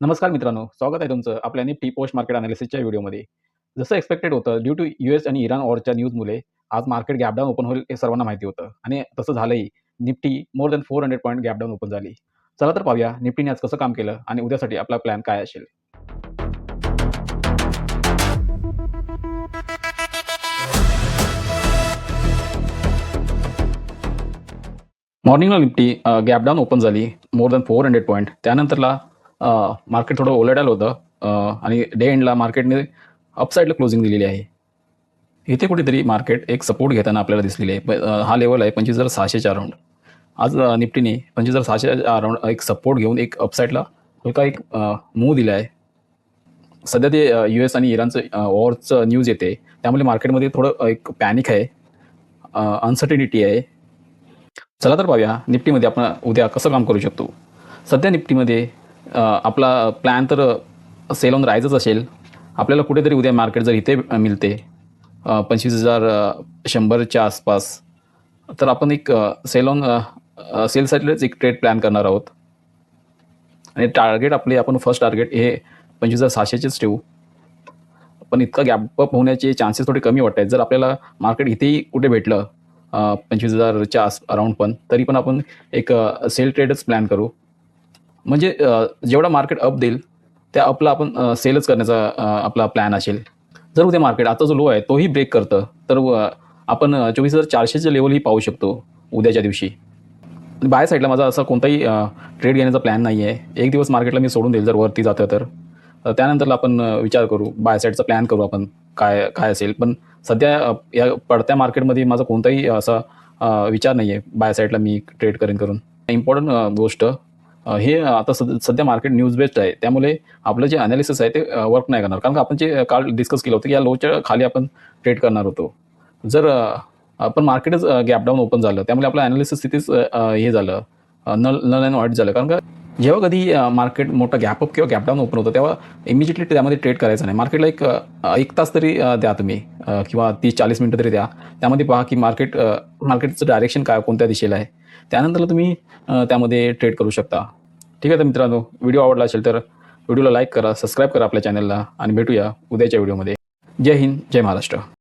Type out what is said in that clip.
नमस्कार मित्रांनो, स्वागत आहे तुमचं आपल्या निफ्टी पोस्ट मार्केट अनालिसिसच्या व्हिडिओमध्ये. जसं एक्सपेक्टेड होतं ड्यू टू यूएस आणि इराण वॉरच्या न्यूजमुळे आज मार्केट गॅप डाऊन ओपन होईल हे सर्वांना माहिती होतं आणि तसं झालंही. Nifty more than 400 point gap down open झाली. चला तर पाहूया निफ्टीने आज कसं काम केलं आणि उद्यासाठी आपला प्लॅन काय असेल. मॉर्निंगला निफ्टी गॅप डाऊन ओपन झाली मोर दॅन 400 पॉईंट. त्यानंतरला मार्केट थोडं ओलॅटाईल होतं आणि डे एंडला मार्केटने अपसाईडला क्लोजिंग दिलेली आहे. इथे कुठेतरी मार्केट एक सपोर्ट घेताना आपल्याला दिसलेली आहे. हा लेवल आहे 25,600च्या अराउंड. आज निफ्टीने 25,600च्या अराउंड एक सपोर्ट घेऊन एक अपसाईडला हलका एक मूव्ह दिला आहे. सध्या ते US आणि इराणचं वॉरचं न्यूज येते, त्यामुळे मार्केटमध्ये थोडं एक पॅनिक आहे, अनसर्टिनिटी आहे. चला तर पाहूया निफ्टीमध्ये आपण उद्या कसं काम करू शकतो. सध्या निफ्टीमध्ये आपला प्लॅन तर सेल ऑन रायजच असेल. आपल्याला कुठेतरी उद्या मार्केट जर इथे मिळते 25,100च्या आसपास, तर आपण एक सेल ऑन सेलसाठीच एक ट्रेड प्लॅन करणार आहोत आणि टार्गेट आपण फर्स्ट टार्गेट हे 25,600चेच ठेवू. पण इतका गॅप अप होण्याचे चान्सेस थोडे कमी वाटत आहेत. जर आपल्याला मार्केट इथेही कुठे भेटलं 25,000च्या अराउंड पण, तरी पण आपण एक सेल ट्रेडच प्लॅन करू. म्हणजे जेवढा मार्केट अप देईल त्या अपला आपण सेलच करण्याचा आपला प्लॅन असेल. जर उद्या मार्केट आता जो लो आहे तोही ब्रेक करतं, तर आपण 24,400चे लेवलही पाहू शकतो उद्याच्या दिवशी. बाय साईडला माझा असा कोणताही ट्रेड घेण्याचा प्लॅन नाही आहे. एक दिवस मार्केटला मी सोडून देईल जर वरती जातं तर. त्यानंतरला आपण विचार करू, बाय साईडचा प्लॅन करू आपण काय काय असेल. पण सध्या या पडत्या मार्केटमध्ये माझा कोणताही असा विचार नाही आहे बाय साईडला मी ट्रेड करून. इम्पॉर्टंट गोष्ट हे आता सध्या मार्केट न्यूज बेस्ड आहे, त्यामुळे आपलं जे अनालिसिस आहे ते वर्क नाही करणार. कारण का आपण जे काल डिस्कस केलं होतं की या लोच्या खाली आपण ट्रेड करणार होतो. जर पण मार्केटच गॅप डाऊन ओपन झालं, त्यामुळे आपलं अनालिसिस तिथेच हे झालं, नल अँड व्हाईट झालं. कारण का जेव्हा कधी मार्केट मोठा गॅप अप किंवा गॅप डाऊन ओपन होतं, तेव्हा इमिजिएटली त्यामध्ये ट्रेड करायचं नाही. मार्केटला एक तास तरी द्या तुम्ही, किंवा 30-40 मिनटं तरी द्या. त्यामध्ये पहा की मार्केटचं डायरेक्शन काय, कोणत्या दिशेला आहे. त्यानंतर तुम्ही त्यामध्ये ट्रेड करू शकता. ठीक आहे तर मित्रांनो, व्हिडिओ आवडला असेल तर व्हिडिओला लाईक करा, सबस्क्राईब करा आपल्या चॅनलला आणि भेटूया उद्याच्या व्हिडिओमध्ये. जय हिंद, जय महाराष्ट्र.